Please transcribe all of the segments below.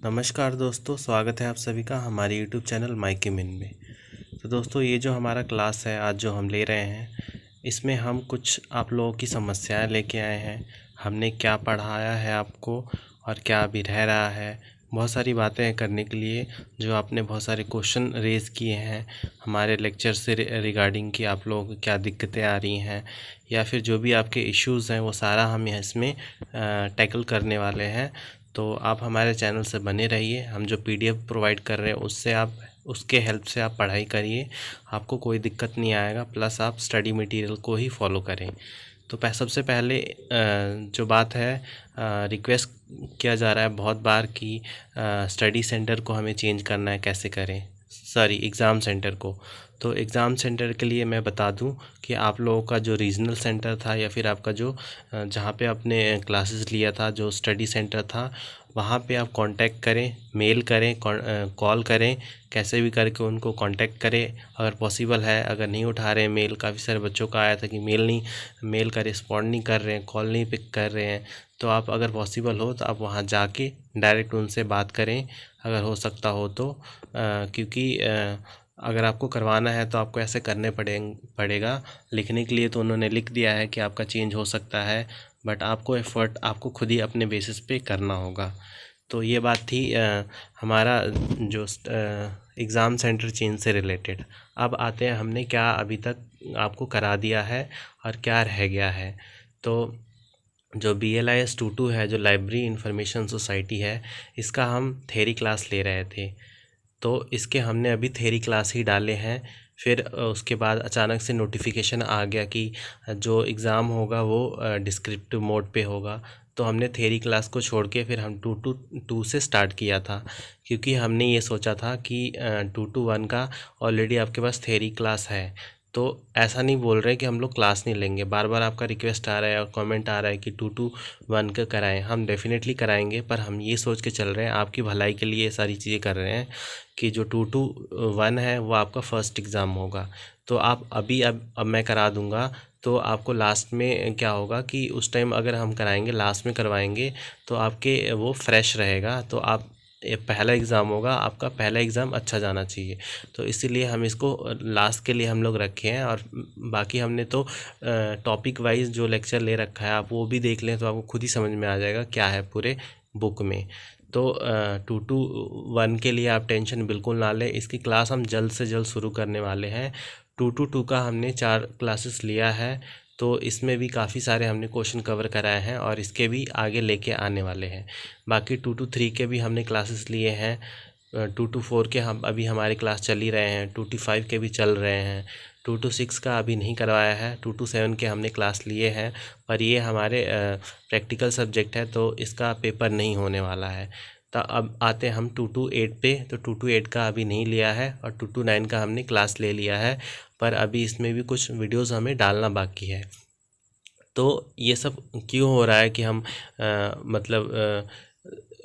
नमस्कार दोस्तों, स्वागत है आप सभी का हमारे यूट्यूब चैनल माइके मिन में। तो दोस्तों, ये जो हमारा क्लास है आज जो हम ले रहे हैं, इसमें हम कुछ आप लोगों की समस्याएं लेके आए हैं। हमने क्या पढ़ाया है आपको और क्या अभी रह रहा है, बहुत सारी बातें करने के लिए जो आपने बहुत सारे क्वेश्चन रेज़ किए हैं हमारे लेक्चर से रिगार्डिंग कि आप लोगों को क्या दिक्कतें आ रही हैं या फिर जो भी आपके इश्यूज़ हैं वो सारा हम इसमें टैकल करने वाले हैं। तो आप हमारे चैनल से बने रहिए। हम जो पीडीएफ प्रोवाइड कर रहे हैं उससे आप उसके हेल्प से आप पढ़ाई करिए, आपको कोई दिक्कत नहीं आएगा। प्लस आप स्टडी मटेरियल को ही फॉलो करें। तो सबसे पहले जो बात है, रिक्वेस्ट किया जा रहा है बहुत बार कि स्टडी सेंटर को हमें चेंज करना है, कैसे करें, सॉरी एग्ज़ाम सेंटर को। तो एग्ज़ाम सेंटर के लिए मैं बता दूं कि आप लोगों का जो रीजनल सेंटर था या फिर आपका जो जहां पे आपने क्लासेस लिया था, जो स्टडी सेंटर था, वहां पे आप कांटेक्ट करें, मेल करें, कॉल करें, कैसे भी करके उनको कांटेक्ट करें अगर पॉसिबल है। अगर नहीं उठा रहे हैं मेल, काफ़ी सारे बच्चों का आया था कि मेल का रिस्पॉन्ड नहीं कर रहे हैं, कॉल नहीं पिक कर रहे हैं, तो आप अगर पॉसिबल हो तो आप वहां जाके डायरेक्ट उनसे बात करें अगर हो सकता हो तो। क्योंकि अगर आपको करवाना है तो आपको ऐसे करने पड़ेगा। लिखने के लिए तो उन्होंने लिख दिया है कि आपका चेंज हो सकता है, बट आपको एफ़र्ट आपको खुद ही अपने बेसिस पे करना होगा। तो ये बात थी हमारा जो एग्ज़ाम सेंटर चेंज से रिलेटेड। अब आते हैं हमने क्या अभी तक आपको करा दिया है और क्या रह गया है। तो जो BLIS 22 है, जो लाइब्रेरी इंफॉर्मेशन सोसाइटी है, इसका हम थेरी क्लास ले रहे थे। तो इसके हमने अभी थेरी क्लास ही डाले हैं। फिर उसके बाद अचानक से नोटिफिकेशन आ गया कि जो एग्ज़ाम होगा वो डिस्क्रिप्टिव मोड पे होगा। तो हमने थेरी क्लास को छोड़ के फिर हम 2 से स्टार्ट किया था, क्योंकि हमने ये सोचा था कि 2 का ऑलरेडी आपके पास थेरी क्लास है। तो ऐसा नहीं बोल रहे कि हम लोग क्लास नहीं लेंगे। बार बार आपका रिक्वेस्ट आ रहा है और कमेंट आ रहा है कि 2 का कराएं। हम डेफिनेटली कराएंगे, पर हम ये सोच के चल रहे हैं, आपकी भलाई के लिए ये सारी चीज़ें कर रहे हैं कि जो 2 है वो आपका फ़र्स्ट एग्ज़ाम होगा। तो आप अभी अब मैं करा दूंगा। तो आपको लास्ट में क्या होगा कि उस टाइम अगर हम कराएंगे, लास्ट में करवाएंगे, तो आपके वो फ्रेश रहेगा। तो आप ये पहला एग्ज़ाम होगा, आपका पहला एग्ज़ाम अच्छा जाना चाहिए। तो इसीलिए हम इसको लास्ट के लिए हम लोग रखे हैं। और बाकी हमने तो टॉपिक वाइज जो लेक्चर ले रखा है, आप वो भी देख लें तो आपको खुद ही समझ में आ जाएगा क्या है पूरे बुक में। तो 2 के लिए आप टेंशन बिल्कुल ना लें। इसकी क्लास हम जल्द से जल्द शुरू करने वाले हैं। 2 का हमने 4 क्लासेस लिया है, तो इसमें भी काफ़ी सारे हमने क्वेश्चन कवर कराए हैं और इसके भी आगे लेके आने वाले हैं। बाकी 2 के भी हमने क्लासेस लिए हैं। 2 के हम अभी हमारे क्लास चल ही रहे हैं। 2 के भी चल रहे हैं। 2 का अभी नहीं करवाया है। 2 के हमने क्लास लिए हैं, पर ये हमारे प्रैक्टिकल सब्जेक्ट है तो इसका पेपर नहीं होने वाला है। तो अब आते हैं हम 2 पे। तो 2 का अभी नहीं लिया है और 2 का हमने क्लास ले लिया है, पर अभी इसमें भी कुछ वीडियोस हमें डालना बाकी है। तो ये सब क्यों हो रहा है कि हम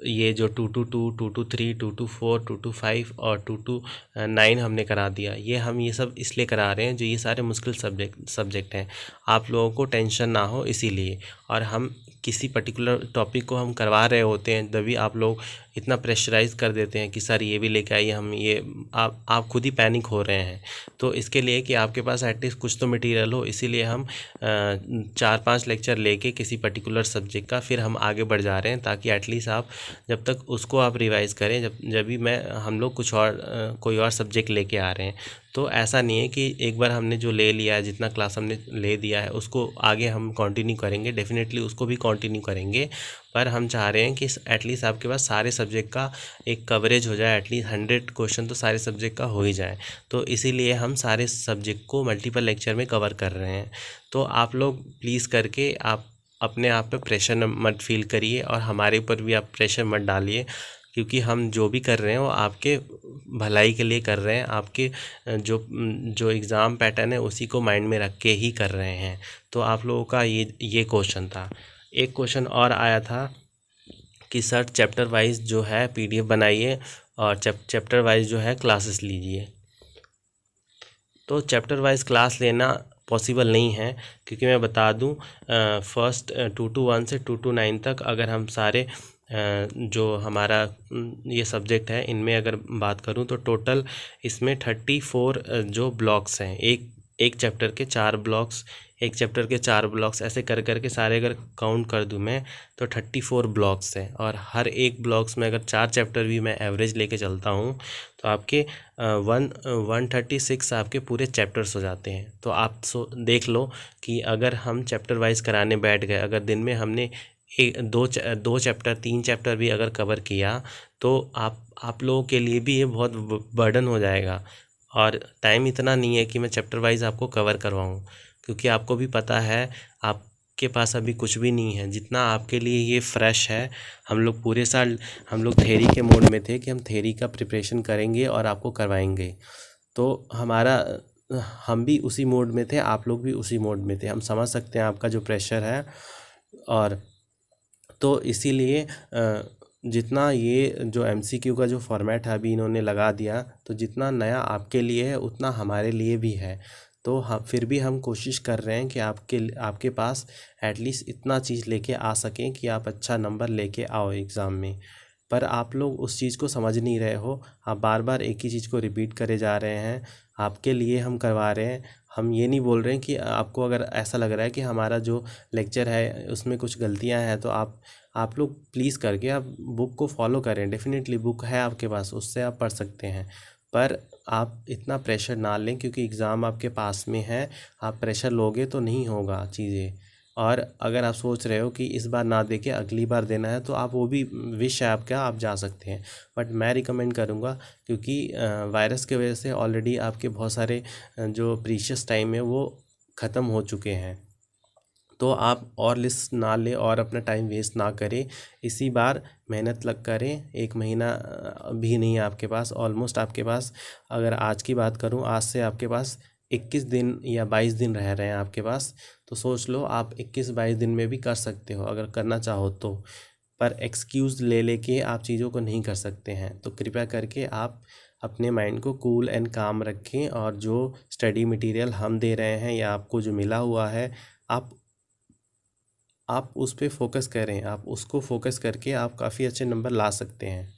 ये जो 222, 223, 224, 225 और 229 हमने करा दिया, ये सब इसलिए करा रहे हैं जो ये सारे मुश्किल सब्जेक्ट हैं। आप लोगों को टेंशन ना हो इसीलिए। और हम किसी पर्टिकुलर टॉपिक को हम करवा रहे होते हैं तभी आप लोग इतना प्रेशराइज कर देते हैं कि सर ये भी लेके आइए, हम ये आप खुद ही पैनिक हो रहे हैं। तो इसके लिए कि आपके पास एटलीस्ट कुछ तो मटेरियल हो, इसीलिए हम 4-5 लेक्चर लेके किसी पर्टिकुलर सब्जेक्ट का फिर हम आगे बढ़ जा रहे हैं, ताकि एटलीस्ट आप जब तक उसको आप रिवाइज करें, जब भी हम लोग कुछ और कोई और सब्जेक्ट लेके आ रहे हैं। तो ऐसा नहीं है कि एक बार हमने जो ले लिया है, जितना क्लास हमने ले दिया है, उसको आगे हम कंटिन्यू करेंगे। डेफिनेटली उसको भी कंटिन्यू करेंगे, पर हम चाह रहे हैं कि एटलीस्ट आपके पास सारे सब्जेक्ट का एक कवरेज हो जाए। एटलीस्ट 100 क्वेश्चन तो सारे सब्जेक्ट का हो ही जाए। तो इसीलिए हम सारे सब्जेक्ट को मल्टीपल लेक्चर में कवर कर रहे हैं। तो आप लोग प्लीज़ करके आप अपने आप पे प्रेशर मत फील करिए और हमारे ऊपर भी आप प्रेशर मत डालिए, क्योंकि हम जो भी कर रहे हैं वो आपके भलाई के लिए कर रहे हैं। आपके जो एग्ज़ाम पैटर्न है उसी को माइंड में रख के ही कर रहे हैं। तो आप लोगों का ये क्वेश्चन था। एक क्वेश्चन और आया था कि सर चैप्टर वाइज जो है PDF बनाइए और चैप्टर वाइज जो है क्लासेस लीजिए। तो चैप्टर वाइज क्लास लेना पॉसिबल नहीं है, क्योंकि मैं बता दूं फर्स्ट 2 से 2 तक अगर हम सारे जो हमारा ये सब्जेक्ट है इनमें अगर बात करूं तो टोटल इसमें 34 जो ब्लॉक्स हैं, एक चैप्टर के 4 ब्लॉक्स, एक चैप्टर के 4 ब्लॉक्स, ऐसे कर करके सारे अगर काउंट कर दूं मैं तो 34 ब्लॉक्स हैं। और हर एक ब्लॉक्स में अगर 4 चैप्टर भी मैं एवरेज लेके चलता हूं तो आपके 136 आपके पूरे चैप्टर्स हो जाते हैं। तो आप देख लो कि अगर हम चैप्टर वाइज कराने बैठ गए, अगर दिन में हमने दो चैप्टर 3 चैप्टर भी अगर कवर किया तो आप लोगों के लिए भी ये बहुत बर्डन हो जाएगा। और टाइम इतना नहीं है कि मैं चैप्टर वाइज आपको कवर करवाऊँ, क्योंकि आपको भी पता है आपके पास अभी कुछ भी नहीं है। जितना आपके लिए ये फ्रेश है, हम लोग पूरे साल हम लोग थ्योरी के मोड में थे कि हम थ्योरी का प्रिपरेशन करेंगे और आपको करवाएंगे। तो हम भी उसी मोड में थे, आप लोग भी उसी मोड में थे। हम समझ सकते हैं आपका जो प्रेशर है। और तो इसीलिए जितना ये जो एमसीक्यू का जो फॉर्मेट है अभी इन्होंने लगा दिया, तो जितना नया आपके लिए है उतना हमारे लिए भी है। तो हम फिर भी हम कोशिश कर रहे हैं कि आपके पास एटलीस्ट इतना चीज़ लेके आ सकें कि आप अच्छा नंबर लेके आओ एग्ज़ाम में। पर आप लोग उस चीज़ को समझ नहीं रहे हो, आप बार बार एक ही चीज़ को रिपीट करे जा रहे हैं। आपके लिए हम करवा रहे हैं, हम ये नहीं बोल रहे हैं कि आपको अगर ऐसा लग रहा है कि हमारा जो लेक्चर है उसमें कुछ गलतियां हैं तो आप लोग प्लीज़ करके आप बुक को फॉलो करें। डेफिनेटली बुक है आपके पास, उससे आप पढ़ सकते हैं। पर आप इतना प्रेशर ना लें, क्योंकि एग्ज़ाम आपके पास में है। आप प्रेशर लोगे तो नहीं होगा चीज़ें। और अगर आप सोच रहे हो कि इस बार ना दे के अगली बार देना है, तो आप वो भी विश है आपका, आप जा सकते हैं। बट मैं रिकमेंड करूँगा, क्योंकि वायरस की वजह से ऑलरेडी आपके बहुत सारे जो प्रीशियस टाइम है वो ख़त्म हो चुके हैं। तो आप और लिस्ट ना लें और अपना टाइम वेस्ट ना करें। इसी बार मेहनत लग करें। 1 महीना भी नहीं है आपके पास, ऑलमोस्ट आपके पास, अगर आज की बात करूं, आज से आपके पास 21 दिन या 22 दिन रह रहे हैं आपके पास। तो सोच लो आप 21-22 दिन में भी कर सकते हो अगर करना चाहो तो। पर एक्सक्यूज़ ले लेके आप चीज़ों को नहीं कर सकते हैं। तो कृपया करके आप अपने माइंड को कूल एंड काम रखें, और जो स्टडी मटेरियल हम दे रहे हैं या आपको जो मिला हुआ है, आप उस पे फोकस करें। आप उसको फोकस करके आप काफ़ी अच्छे नंबर ला सकते हैं।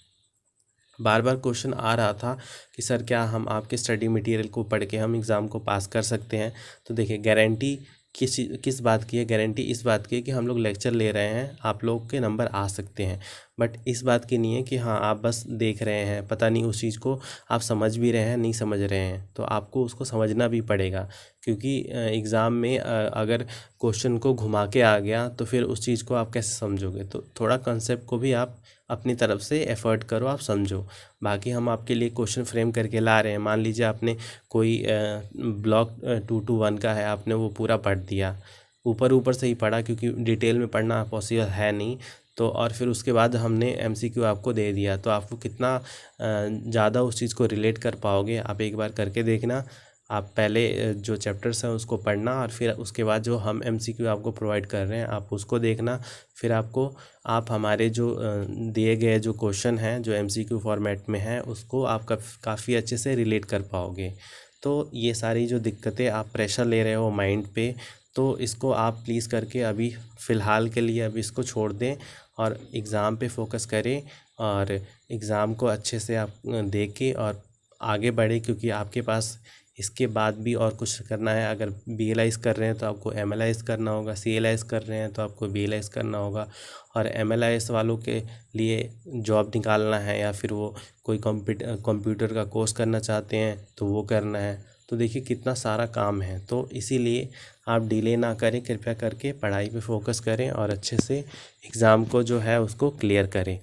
बार बार क्वेश्चन आ रहा था कि सर क्या हम आपके स्टडी मटेरियल को पढ़ के हम एग्ज़ाम को पास कर सकते हैं। तो देखिए, गारंटी किस बात की है? गारंटी इस बात की है कि हम लोग लेक्चर ले रहे हैं, आप लोग के नंबर आ सकते हैं। बट इस बात की नहीं है कि हाँ आप बस देख रहे हैं, पता नहीं उस चीज़ को आप समझ भी रहे हैं नहीं समझ रहे हैं। तो आपको उसको समझना भी पड़ेगा, क्योंकि एग्ज़ाम में अगर क्वेश्चन को घुमा के आ गया तो फिर उस चीज़ को आप कैसे समझोगे। तो थोड़ा कंसेप्ट को भी आप अपनी तरफ से एफ़र्ट करो, आप समझो। बाकी हम आपके लिए क्वेश्चन फ्रेम करके ला रहे हैं। मान लीजिए आपने कोई ब्लॉक 2 to 1 का है, आपने वो पूरा पढ़ दिया, ऊपर ऊपर से ही पढ़ा, क्योंकि डिटेल में पढ़ना पॉसिबल है नहीं। तो और फिर उसके बाद हमने एमसीक्यू आपको दे दिया, तो आपको कितना ज़्यादा उस चीज़ को रिलेट कर पाओगे। आप एक बार करके देखना। आप पहले जो चैप्टर्स हैं उसको पढ़ना, और फिर उसके बाद जो हम एमसीक्यू आपको प्रोवाइड कर रहे हैं आप उसको देखना। फिर आप हमारे जो दिए गए जो क्वेश्चन हैं जो एमसीक्यू फॉर्मेट में हैं उसको आप काफ़ी अच्छे से रिलेट कर पाओगे। तो ये सारी जो दिक्कतें आप प्रेशर ले रहे हो माइंड पे, तो इसको आप प्लीज़ करके अभी फ़िलहाल के लिए अभी इसको छोड़ दें और एग्ज़ाम पे फोकस करें, और एग्ज़ाम को अच्छे से आप दे के और आगे बढ़े। क्योंकि आपके पास इसके बाद भी और कुछ करना है। अगर बीएलआईज़ कर रहे हैं तो आपको एमएलआईज़ करना होगा, सीएलआईज़ कर रहे हैं तो आपको बीएलआईज़ करना होगा, और एमएलआईज़ वालों के लिए जॉब निकालना है, या फिर वो कोई कंप्यूटर का कोर्स करना चाहते हैं तो वो करना है। तो देखिए कितना सारा काम है। तो इसीलिए आप डिले ना करें, कृपया करके पढ़ाई पे फोकस करें और अच्छे से एग्ज़ाम को जो है उसको क्लियर करें।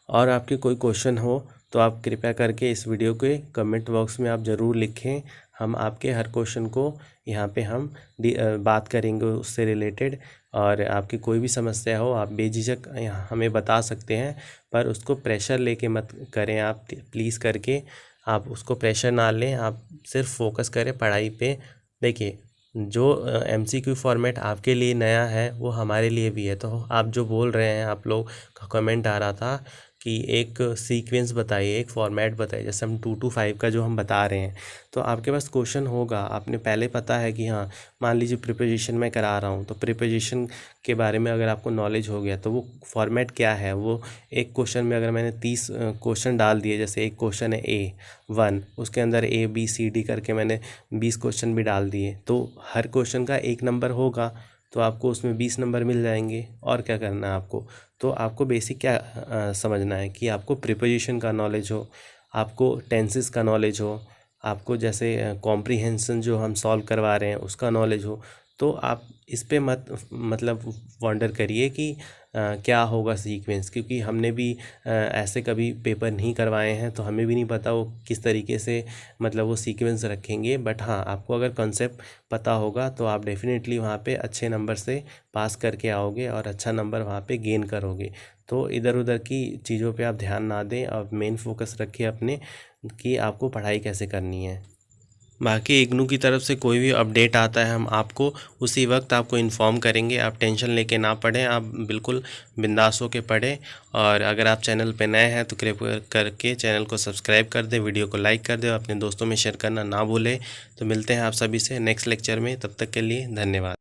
और आपके कोई क्वेश्चन हो तो आप कृपया करके इस वीडियो के कमेंट बॉक्स में आप ज़रूर लिखें। हम आपके हर क्वेश्चन को यहाँ पे हम बात करेंगे उससे रिलेटेड। और आपकी कोई भी समस्या हो आप बेझिझक हमें बता सकते हैं, पर उसको प्रेशर लेके मत करें। आप प्लीज़ करके आप उसको प्रेशर ना लें, आप सिर्फ फोकस करें पढ़ाई पे। देखिए, जो एमसीक्यू फॉर्मेट आपके लिए नया है वो हमारे लिए भी है। तो आप जो बोल रहे हैं, आप लोग का कमेंट आ रहा था कि एक सीक्वेंस बताइए, एक फॉर्मेट बताइए। जैसे हम 2 to 5 का जो हम बता रहे हैं, तो आपके पास क्वेश्चन होगा, आपने पहले पता है कि हाँ, मान लीजिए प्रीपोजिशन मैं करा रहा हूँ, तो प्रीपोजिशन के बारे में अगर आपको नॉलेज हो गया तो वो फॉर्मेट क्या है, वो एक क्वेश्चन में अगर मैंने 30 क्वेश्चन डाल दिए, जैसे एक क्वेश्चन है A1, उसके अंदर ABCD करके मैंने 20 क्वेश्चन भी डाल दिए, तो हर क्वेश्चन का 1 नंबर होगा, तो आपको उसमें 20 नंबर मिल जाएंगे। और क्या करना है आपको, तो आपको बेसिक क्या समझना है कि आपको प्रीपोजिशन का नॉलेज हो, आपको टेंसेस का नॉलेज हो, आपको जैसे कॉम्प्रीहेंशन जो हम सॉल्व करवा रहे हैं उसका नॉलेज हो। तो आप इस पे मत मतलब वंडर करिए कि क्या होगा सीक्वेंस, क्योंकि हमने भी ऐसे कभी पेपर नहीं करवाए हैं, तो हमें भी नहीं पता वो किस तरीके से मतलब वो सीक्वेंस रखेंगे। बट हाँ, आपको अगर कॉन्सेप्ट पता होगा तो आप डेफिनेटली वहाँ पे अच्छे नंबर से पास करके आओगे और अच्छा नंबर वहाँ पे गेन करोगे। तो इधर उधर की चीज़ों पे आप ध्यान ना दें और मेन फोकस रखिए अपने कि आपको पढ़ाई कैसे करनी है। बाकी इग्नू की तरफ से कोई भी अपडेट आता है हम आपको उसी वक्त आपको इन्फॉर्म करेंगे। आप टेंशन लेके ना पढ़ें, आप बिल्कुल बिंदास होके पढ़ें। और अगर आप चैनल पे नए हैं तो कृपया करके चैनल को सब्सक्राइब कर दें, वीडियो को लाइक कर दें और अपने दोस्तों में शेयर करना ना भूलें। तो मिलते हैं आप सभी से नेक्स्ट लेक्चर में, तब तक के लिए धन्यवाद।